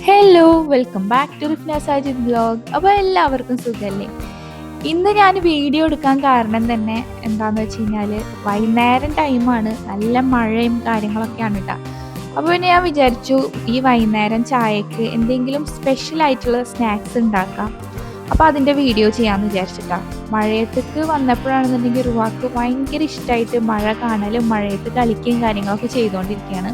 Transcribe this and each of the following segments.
Hello welcome back to Rifna Sajid vlog. അപ്പോൾ എല്ലാവർക്കും സുഖമല്ലേ? ഇന്ന് ഞാൻ വീഡിയോ എടുക്കാൻ കാരണം തന്നെ എന്താന്ന് വെച്ച് കഴിഞ്ഞാൽ വൈകുന്നേരം ടൈമാണ്, നല്ല മഴയും കാര്യങ്ങളൊക്കെയാണ് കേട്ടോ. അപ്പോൾ പിന്നെ ഞാൻ വിചാരിച്ചു ഈ വൈകുന്നേരം ചായക്ക് എന്തെങ്കിലും സ്പെഷ്യൽ ആയിട്ടുള്ള സ്നാക്സ് ഉണ്ടാക്കാം. അപ്പോൾ അതിൻ്റെ വീഡിയോ ചെയ്യാമെന്ന് വിചാരിച്ചിട്ടാണ്. മഴയത്തേക്ക് വന്നപ്പോഴാണെന്നുണ്ടെങ്കിൽ റുവാക്ക് ഭയങ്കര ഇഷ്ടമായിട്ട് മഴ കാണലും മഴയത്ത് കളിക്കുകയും കാര്യങ്ങളൊക്കെ ചെയ്തുകൊണ്ടിരിക്കുകയാണ്.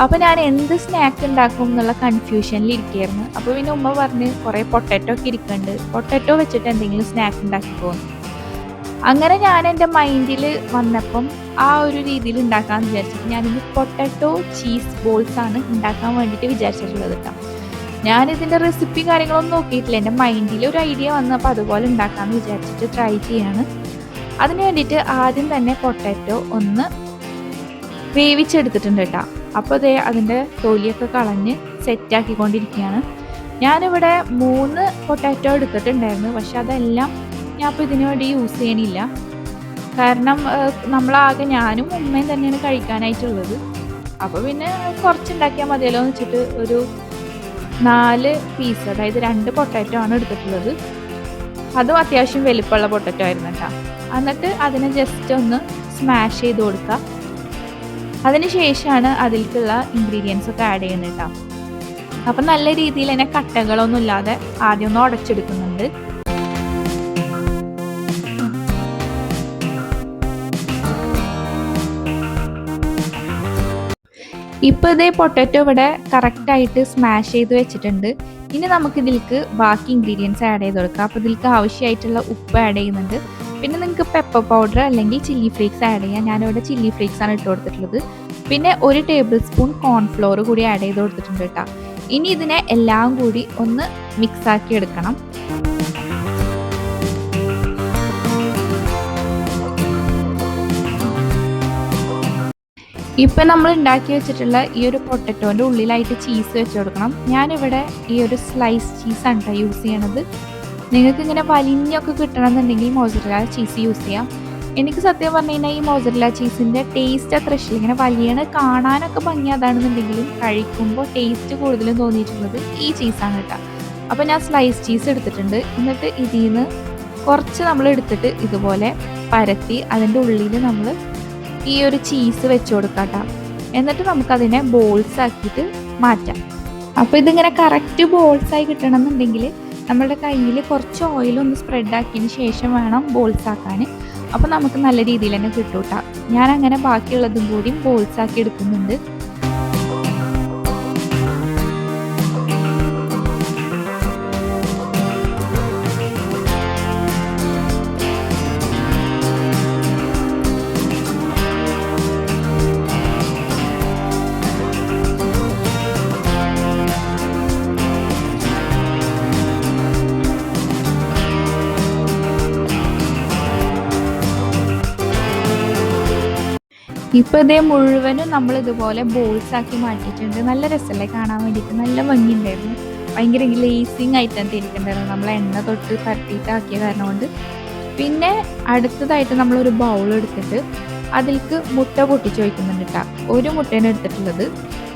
അപ്പോൾ ഞാൻ എന്ത് സ്നാക്ക് ഉണ്ടാക്കും എന്നുള്ള കൺഫ്യൂഷനിൽ ഇരിക്കുകയായിരുന്നു. അപ്പോൾ പിന്നെ ഉമ്മ പറഞ്ഞ് കുറേ പൊട്ടാറ്റോ ഒക്കെ ഇരിക്കുന്നുണ്ട്, പൊട്ടാറ്റോ വെച്ചിട്ട് എന്തെങ്കിലും സ്നാക്ക് ഉണ്ടാക്കി പോകുന്നു. അങ്ങനെ ഞാൻ എൻ്റെ മൈൻഡിൽ വന്നപ്പം ആ ഒരു രീതിയിൽ ഉണ്ടാക്കാമെന്ന് വിചാരിച്ചിട്ട് ഞാനിന്ന് പൊട്ടാറ്റോ ചീസ് ബോൾസ് ആണ് ഉണ്ടാക്കാൻ വേണ്ടിയിട്ട് വിചാരിച്ചിട്ടുള്ളത് കേട്ടോ. ഞാനിതിൻ്റെ റെസിപ്പി കാര്യങ്ങളൊന്നും നോക്കിയിട്ടില്ല, എൻ്റെ മൈൻഡിൽ ഒരു ഐഡിയ വന്നപ്പോൾ അതുപോലെ ഉണ്ടാക്കാമെന്ന് വിചാരിച്ചിട്ട് ട്രൈ ചെയ്യാണ്. അതിന് വേണ്ടിയിട്ട് ആദ്യം തന്നെ പൊട്ടാറ്റോ ഒന്ന് വേവിച്ചെടുത്തിട്ടുണ്ട് കേട്ടോ. അപ്പോൾ അതിൻ്റെ തൊലിയൊക്കെ കളഞ്ഞ് സെറ്റാക്കിക്കൊണ്ടിരിക്കുകയാണ്. ഞാനിവിടെ 3 പൊട്ടാറ്റോ എടുത്തിട്ടുണ്ടായിരുന്നു, പക്ഷെ അതെല്ലാം ഞാൻ ഇപ്പോൾ ഇതിനു വേണ്ടി യൂസ് ചെയ്യണില്ല. കാരണം നമ്മളാകെ ഞാനും ഉമ്മയും തന്നെയാണ് കഴിക്കാനായിട്ടുള്ളത്. അപ്പോൾ പിന്നെ കുറച്ചുണ്ടാക്കിയാൽ മതിയല്ലോ എന്ന് വെച്ചിട്ട് ഒരു 4 പീസ്, അതായത് 2 പൊട്ടാറ്റോ ആണ് എടുത്തിട്ടുള്ളത്. അതും അത്യാവശ്യം വലിപ്പമുള്ള പൊട്ടാറ്റോ ആയിരുന്നു കേട്ടോ. എന്നിട്ട് അതിനെ ജസ്റ്റ് ഒന്ന് സ്മാഷ് ചെയ്ത് കൊടുക്കുക. അതിനുശേഷമാണ് അതിലേക്കുള്ള ഇൻഗ്രീഡിയൻസ് ഒക്കെ ആഡ് ചെയ്യുന്നത് കേട്ടോ. അപ്പം നല്ല രീതിയിൽ തന്നെ കട്ടകളൊന്നും ഇല്ലാതെ ആദ്യം ഒന്ന് ഉടച്ചെടുക്കുന്നുണ്ട്. ഇപ്പോൾ ഇതേ പൊട്ടാറ്റോ ഇവിടെ കറക്റ്റായിട്ട് സ്മാഷ് ചെയ്ത് വെച്ചിട്ടുണ്ട്. ഇനി നമുക്ക് ഇതിലേക്ക് ബാക്കി ഇൻഗ്രീഡിയൻസ് ആഡ് ചെയ്ത് കൊടുക്കാം. അപ്പോൾ ഇതിലേക്ക് ആവശ്യമായിട്ടുള്ള ഉപ്പ് ആഡ് ചെയ്യുന്നുണ്ട്. പിന്നെ നിങ്ങൾക്ക് പെപ്പർ പൗഡർ അല്ലെങ്കിൽ ചില്ലി ഫ്ലേക്സ് ആഡ് ചെയ്യാം. ഞാനിവിടെ ചില്ലി ഫ്ലേക്സ് ആണ് ഇട്ട് കൊടുത്തിട്ടുള്ളത്. പിന്നെ 1 ടേബിൾ സ്പൂൺ കോൺഫ്ലോർ കൂടി ആഡ് ചെയ്ത് കൊടുത്തിട്ടുണ്ട് കേട്ടോ. ഇനി ഇതിനെ എല്ലാം കൂടി ഒന്ന് മിക്സ് ആക്കി എടുക്കണം. ഇപ്പം നമ്മൾ ഉണ്ടാക്കി വെച്ചിട്ടുള്ള ഈ ഒരു പൊട്ടറ്റോൻ്റെ ഉള്ളിലായിട്ട് ചീസ് വെച്ച് കൊടുക്കണം. ഞാനിവിടെ ഈ ഒരു സ്ലൈസ് ചീസാണ് കേട്ടോ യൂസ് ചെയ്യണത്. നിങ്ങൾക്ക് ഇങ്ങനെ വലിഞ്ഞൊക്കെ കിട്ടണമെന്നുണ്ടെങ്കിൽ മോസറല്ല ചീസ് യൂസ് ചെയ്യാം. എനിക്ക് സത്യം പറഞ്ഞു കഴിഞ്ഞാൽ ഈ മോസറല്ല ചീസിൻ്റെ ടേസ്റ്റ് അത്ര ഇഷ്ടമില്ല. ഇങ്ങനെ വലിയ കാണാനൊക്കെ ഭംഗി അതാണെന്നുണ്ടെങ്കിലും കഴിക്കുമ്പോൾ ടേസ്റ്റ് കൂടുതലും തോന്നിയിട്ടുള്ളത് ഈ ചീസാണ് കേട്ടോ. അപ്പോൾ ഞാൻ സ്ലൈസ് ചീസ് എടുത്തിട്ടുണ്ട്. എന്നിട്ട് ഇതിൽ നിന്ന് കുറച്ച് നമ്മൾ എടുത്തിട്ട് ഇതുപോലെ പരത്തി അതിൻ്റെ ഉള്ളിൽ നമ്മൾ ഈ ഒരു ചീസ് വെച്ച് കൊടുക്കാം കേട്ടോ. എന്നിട്ട് നമുക്കതിനെ ബോൾസ് ആക്കിയിട്ട് മാറ്റാം. അപ്പോൾ ഇതിങ്ങനെ കറക്റ്റ് ബോൾസായി കിട്ടണമെന്നുണ്ടെങ്കിൽ നമ്മളുടെ കയ്യിൽ കുറച്ച് ഓയിലൊന്ന് സ്പ്രെഡ് ആക്കിയതിന് ശേഷം വേണം ബോൾസ് ആക്കാൻ. അപ്പോൾ നമുക്ക് നല്ല രീതിയിൽ തന്നെ കിട്ടും കേട്ടോ. ഞാനങ്ങനെ ബാക്കിയുള്ളതും കൂടി ബോൾസ് ആക്കി എടുക്കുന്നുണ്ട്. ഇപ്പോൾ ഇതേ മുഴുവനും നമ്മൾ ഇതുപോലെ ബോൾസ് ആക്കി മാറ്റിയിട്ടുണ്ട്. നല്ല രസമല്ലേ കാണാൻ വേണ്ടിയിട്ട്, നല്ല ഭംഗിയുണ്ടായിരുന്നു. ഭയങ്കര ഗ്ലേസിങ് ആയിട്ടാണ് ഇരിക്കുന്നുണ്ടായിരുന്നു, നമ്മൾ എണ്ണ തൊട്ട് പരത്തിയിട്ടാക്കിയ കാരണം കൊണ്ട്. പിന്നെ അടുത്തതായിട്ട് നമ്മളൊരു ബൗൾ എടുത്തിട്ട് അതിലേക്ക് മുട്ട പൊട്ടിച്ച് വയ്ക്കുന്നുണ്ട് കേട്ടോ. 1 മുട്ടേനെ എടുത്തിട്ടുള്ളത്.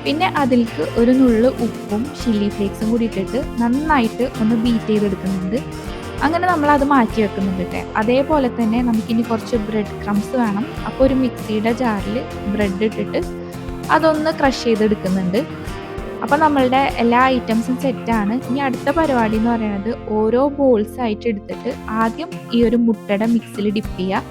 പിന്നെ അതിലേക്ക് ഒരു നുള്ളു ഉപ്പും ചില്ലി ഫ്ലേക്സും കൂടി ഇട്ടിട്ട് നന്നായിട്ട് ഒന്ന് ബീറ്റ് ചെയ്തെടുക്കുന്നുണ്ട്. അങ്ങനെ നമ്മളത് മാറ്റി വെക്കുന്നുണ്ട് കേട്ടോ. അതേപോലെ തന്നെ നമുക്കിനി കുറച്ച് ബ്രെഡ് ക്രംസ് വേണം. അപ്പോൾ ഒരു മിക്സിയുടെ ജാറിൽ ബ്രെഡ് ഇട്ടിട്ട് അതൊന്ന് ക്രഷ് ചെയ്തെടുക്കുന്നുണ്ട്. അപ്പോൾ നമ്മളുടെ എല്ലാ ഐറ്റംസും സെറ്റാണ്. ഇനി അടുത്ത പരിപാടി എന്ന് പറയുന്നത് ഓരോ ബോൾസ് ആയിട്ട് എടുത്തിട്ട് ആദ്യം ഈ ഒരു മുട്ടയുടെ മിക്സിൽ ഡിപ്പ് ചെയ്യുക.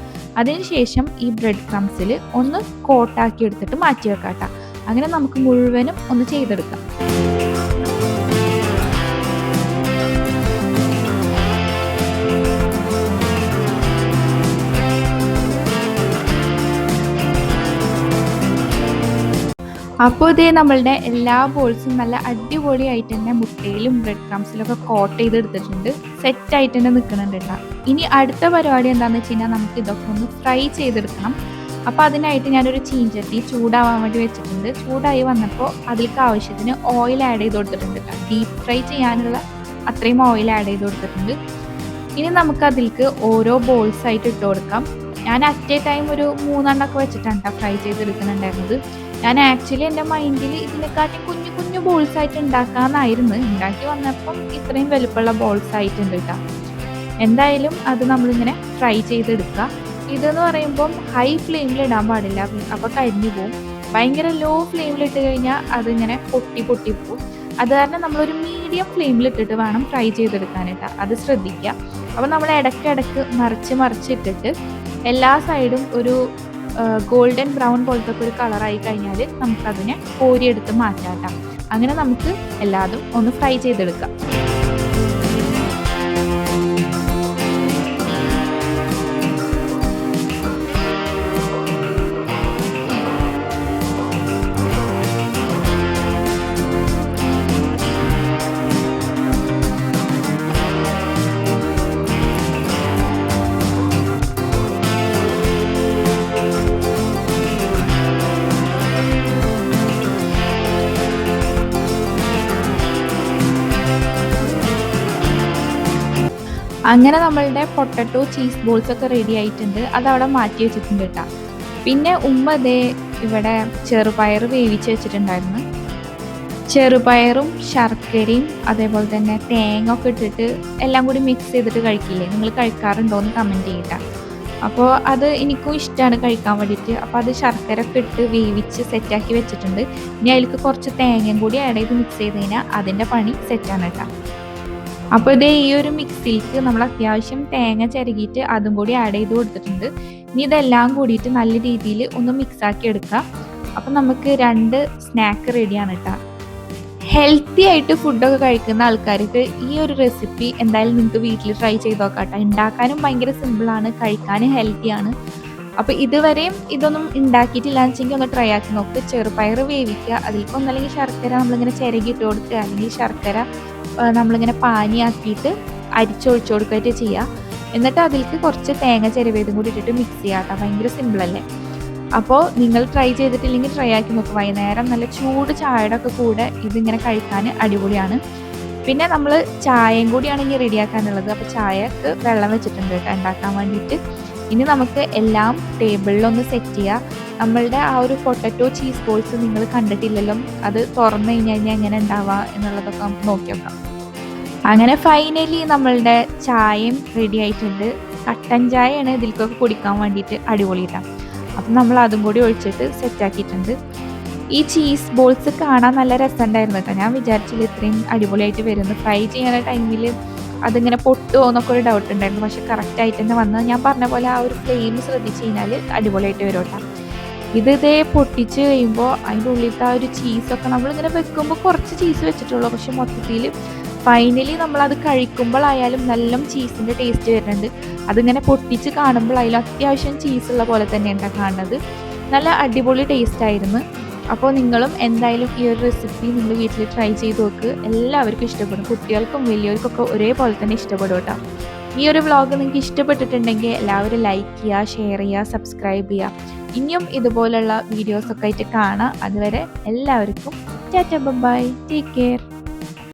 അതിനുശേഷം ഈ ബ്രെഡ് ക്രംസിൽ ഒന്ന് കോട്ടാക്കി എടുത്തിട്ട് മാറ്റി വെക്കാം കേട്ടോ. അങ്ങനെ നമുക്ക് മുഴുവനും ഒന്ന് ചെയ്തെടുക്കാം. അപ്പോൾ ഇതേ നമ്മളുടെ എല്ലാ ബോൾസും നല്ല അടിപൊളിയായിട്ട് തന്നെ മുട്ടയിലും ബ്രെഡ് ക്രംസിലൊക്കെ കോട്ട് ചെയ്തെടുത്തിട്ടുണ്ട്. സെറ്റായിട്ട് തന്നെ നിൽക്കുന്നുണ്ട് കേട്ടോ. ഇനി അടുത്ത പരിപാടി എന്താണെന്ന് വെച്ച് കഴിഞ്ഞാൽ നമുക്ക് ഇതൊക്കെ ഒന്ന് ഫ്രൈ ചെയ്തെടുക്കണം. അപ്പോൾ അതിനായിട്ട് ഞാനൊരു ചീഞ്ചട്ടി ചൂടാവാൻ വേണ്ടി വെച്ചിട്ടുണ്ട്. ചൂടായി വന്നപ്പോൾ അതിലേക്ക് ആവശ്യത്തിന് ഓയിൽ ആഡ് ചെയ്ത് കൊടുത്തിട്ടുണ്ട് കേട്ടോ. ഡീപ്പ് ഫ്രൈ ചെയ്യാനുള്ള അത്രയും ഓയിൽ ആഡ് ചെയ്ത് കൊടുത്തിട്ടുണ്ട്. ഇനി നമുക്ക് അതിലേക്ക് ഓരോ ബോൾസ് ആയിട്ട് ഇട്ട് കൊടുക്കാം. ഞാൻ അറ്റ് എ ടൈം ഒരു 3 വെച്ചിട്ടാണ് ഫ്രൈ ചെയ്തെടുക്കുന്നുണ്ടായിരുന്നത്. ഞാൻ ആക്ച്വലി എൻ്റെ മൈൻഡിൽ ഇതിനെക്കാട്ടി കുഞ്ഞു കുഞ്ഞു ബോൾസ് ആയിട്ട് ഉണ്ടാക്കാമെന്നായിരുന്നു. ഉണ്ടാക്കി വന്നപ്പം ഇത്രയും വലുപ്പമുള്ള ബോൾസ് ആയിട്ടുണ്ട് കേട്ടോ. എന്തായാലും അത് നമ്മളിങ്ങനെ ഫ്രൈ ചെയ്തെടുക്കുക. ഇതെന്ന് പറയുമ്പം ഹൈ ഫ്ലെയിമിൽ ഇടാൻ പാടില്ല, അപ്പോൾ കരിഞ്ഞു പോവും. ഭയങ്കര ലോ ഫ്ലെയിമിലിട്ട് കഴിഞ്ഞാൽ അതിങ്ങനെ പൊട്ടി പോകും. അത് കാരണം നമ്മളൊരു മീഡിയം ഫ്ലെയിമിലിട്ടിട്ട് വേണം ഫ്രൈ ചെയ്തെടുക്കാനായിട്ട്, അത് ശ്രദ്ധിക്കുക. അപ്പോൾ നമ്മൾ ഇടയ്ക്കിടയ്ക്ക് മറിച്ചിട്ടിട്ട് എല്ലാ സൈഡും ഒരു ഗോൾഡൻ ബ്രൗൺ പോലത്തെ ഒരു കളറായി കഴിഞ്ഞാൽ നമുക്കതിനെ കോരിയെടുത്ത് മാറ്റാം. അങ്ങനെ നമുക്ക് എല്ലാതും ഒന്ന് ഫ്രൈ ചെയ്തെടുക്കാം. അങ്ങനെ നമ്മളുടെ പൊട്ടറ്റോ ചീസ് ബോൾസ് ഒക്കെ റെഡി ആയിട്ടുണ്ട്. അതവിടെ മാറ്റി വെച്ചിട്ടുണ്ട് കേട്ടോ. പിന്നെ ഉമ്മ ഇവിടെ ചെറുപയർ വേവിച്ച് വെച്ചിട്ടുണ്ടായിരുന്നു. ചെറുപയറും ശർക്കരയും അതേപോലെ തന്നെ തേങ്ങ ഒക്കെ ഇട്ടിട്ട് എല്ലാം കൂടി മിക്സ് ചെയ്തിട്ട് കഴിക്കില്ലേ, നിങ്ങൾ കഴിക്കാറുണ്ടോ എന്ന് കമൻറ്റ് ചെയ്യട്ടോ. അപ്പോൾ അത് എനിക്കും ഇഷ്ടമാണ് കഴിക്കാൻ വേണ്ടിയിട്ട്. അപ്പോൾ അത് ശർക്കര ഒക്കെ ഇട്ട് വേവിച്ച് സെറ്റാക്കി വെച്ചിട്ടുണ്ട്. ഇനി അതിലേക്ക് കുറച്ച് തേങ്ങയും കൂടി ആഡ് ചെയ്ത് മിക്സ് ചെയ്ത് കഴിഞ്ഞാൽ അതിൻ്റെ പണി സെറ്റാണ് കേട്ടോ. അപ്പോൾ ഈ ഒരു മിക്സിയിലേക്ക് നമ്മൾ അത്യാവശ്യം തേങ്ങ ചിരകിയിട്ട് അതും കൂടി ആഡ് ചെയ്ത് കൊടുത്തിട്ടുണ്ട്. ഇനി ഇതെല്ലാം കൂടിയിട്ട് നല്ല രീതിയിൽ ഒന്ന് മിക്സാക്കി എടുക്കുക. അപ്പം നമുക്ക് 2 സ്നാക്ക് റെഡിയാണ് കേട്ടോ. ഹെൽത്തി ആയിട്ട് ഫുഡൊക്കെ കഴിക്കുന്ന ആൾക്കാർക്ക് ഈ ഒരു റെസിപ്പി എന്തായാലും നിങ്ങൾക്ക് വീട്ടിൽ ട്രൈ ചെയ്ത് നോക്കാം കേട്ടോ. ഉണ്ടാക്കാനും ഭയങ്കര സിമ്പിളാണ്, കഴിക്കാനും ഹെൽത്തിയാണ്. അപ്പോൾ ഇതുവരെയും ഇതൊന്നും ഉണ്ടാക്കിയിട്ടില്ല വെച്ചെങ്കിൽ ഒന്ന് ട്രൈ ആക്കി നോക്ക്. ചെറുപയർ വേവിക്കുക, അതിലേക്ക് ഒന്നല്ലെങ്കിൽ ശർക്കര നമ്മളിങ്ങനെ ചിരകിയിട്ട് കൊടുക്കുക, അല്ലെങ്കിൽ ശർക്കര നമ്മളിങ്ങനെ പാനിയാക്കിയിട്ട് അരിച്ചൊഴിച്ചു കൊടുക്കുകയായിട്ട് ചെയ്യുക. എന്നിട്ട് അതിലേക്ക് കുറച്ച് തേങ്ങ ചിരവിയതും കൂടി ഇട്ടിട്ട് മിക്സ് ചെയ്യുക കേട്ടോ. ഭയങ്കര സിമ്പിളല്ലേ. അപ്പോൾ നിങ്ങൾ ട്രൈ ചെയ്തിട്ടില്ലെങ്കിൽ ട്രൈ ആക്കി നോക്കുക. വൈകുന്നേരം നല്ല ചൂട് ചായയുടെ ഒക്കെ കൂടെ ഇതിങ്ങനെ കഴിക്കാൻ അടിപൊളിയാണ്. പിന്നെ നമ്മൾ ചായയും കൂടിയാണ് ഇനി റെഡിയാക്കാനുള്ളത്. അപ്പോൾ ചായക്ക് വെള്ളം വെച്ചിട്ടുണ്ട് കേട്ടോ ഉണ്ടാക്കാൻ വേണ്ടിയിട്ട്. ഇനി നമുക്ക് എല്ലാം ടേബിളിലൊന്ന് സെറ്റ് ചെയ്യുക. നമ്മളുടെ ആ ഒരു പൊട്ടറ്റോ ചീസ് ബോൾസ് നിങ്ങൾ കണ്ടിട്ടില്ലല്ലോ, അത് തുറന്നു കഴിഞ്ഞാൽ എങ്ങനെ ഉണ്ടാവുക എന്നുള്ളതൊക്കെ നമുക്ക് നോക്കി നോക്കാം. അങ്ങനെ ഫൈനലി നമ്മളുടെ ചായയും റെഡി ആയിട്ടുണ്ട്. കട്ടൻ ചായയാണ് ഇതിലേക്കൊക്കെ കുടിക്കാൻ വേണ്ടിയിട്ട് അടിപൊളിയിട്ടാണ്. അപ്പം നമ്മൾ അതും കൂടി ഒഴിച്ചിട്ട് സെറ്റാക്കിയിട്ടുണ്ട്. ഈ ചീസ് ബോൾസ് കാണാൻ നല്ല രസമുണ്ടായിരുന്നു കേട്ടോ. ഞാൻ വിചാരിച്ചില്ല ഇത്രയും അടിപൊളിയായിട്ട് വരുന്നു. ഫ്രൈ ചെയ്യുന്ന ടൈമിൽ അതിങ്ങനെ പൊട്ടുമോ എന്നൊക്കെ ഒരു ഡൗട്ട് ഉണ്ടായിരുന്നു. പക്ഷെ കറക്റ്റായിട്ട് തന്നെ വന്ന് ഞാൻ പറഞ്ഞ പോലെ ആ ഒരു ഫ്ലെയിം ശ്രദ്ധിച്ച് കഴിഞ്ഞാൽ അടിപൊളിയായിട്ട് വരും കേട്ടോ. ഇതേ പൊട്ടിച്ച് കഴിയുമ്പോൾ അതിൻ്റെ ഉള്ളിലത്തെ ആ ഒരു ചീസൊക്കെ നമ്മളിങ്ങനെ വെക്കുമ്പോൾ കുറച്ച് ചീസ് വെച്ചിട്ടുള്ളൂ. പക്ഷെ മൊത്തത്തിൽ ഫൈനലി നമ്മളത് കഴിക്കുമ്പോഴായാലും നല്ല ചീസിൻ്റെ ടേസ്റ്റ് വരുന്നുണ്ട്. അതിങ്ങനെ പൊട്ടിച്ച് കാണുമ്പോഴായാലും അത്യാവശ്യം ചീസുള്ള പോലെ തന്നെയാണ് കാണുന്നത്. നല്ല അടിപൊളി ടേസ്റ്റായിരുന്നു. അപ്പോൾ നിങ്ങളും എന്തായാലും ഈ ഒരു റെസിപ്പി നിങ്ങൾ വീട്ടിൽ ട്രൈ ചെയ്ത് നോക്ക്. എല്ലാവർക്കും ഇഷ്ടപ്പെടും, കുട്ടികൾക്കും വലിയവർക്കൊക്കെ ഒരേപോലെ തന്നെ ഇഷ്ടപ്പെടും കേട്ടോ. ഈ ഒരു വ്ളോഗ് നിങ്ങൾക്ക് ഇഷ്ടപ്പെട്ടിട്ടുണ്ടെങ്കിൽ എല്ലാവരും ലൈക്ക് ചെയ്യുക, ഷെയർ ചെയ്യുക, സബ്സ്ക്രൈബ് ചെയ്യുക. ഇനിയും ഇതുപോലുള്ള വീഡിയോസൊക്കെ ആയിട്ട് കാണാം. അതുവരെ എല്ലാവർക്കും ടാറ്റാ ബൈ, ടേക്ക് കെയർ.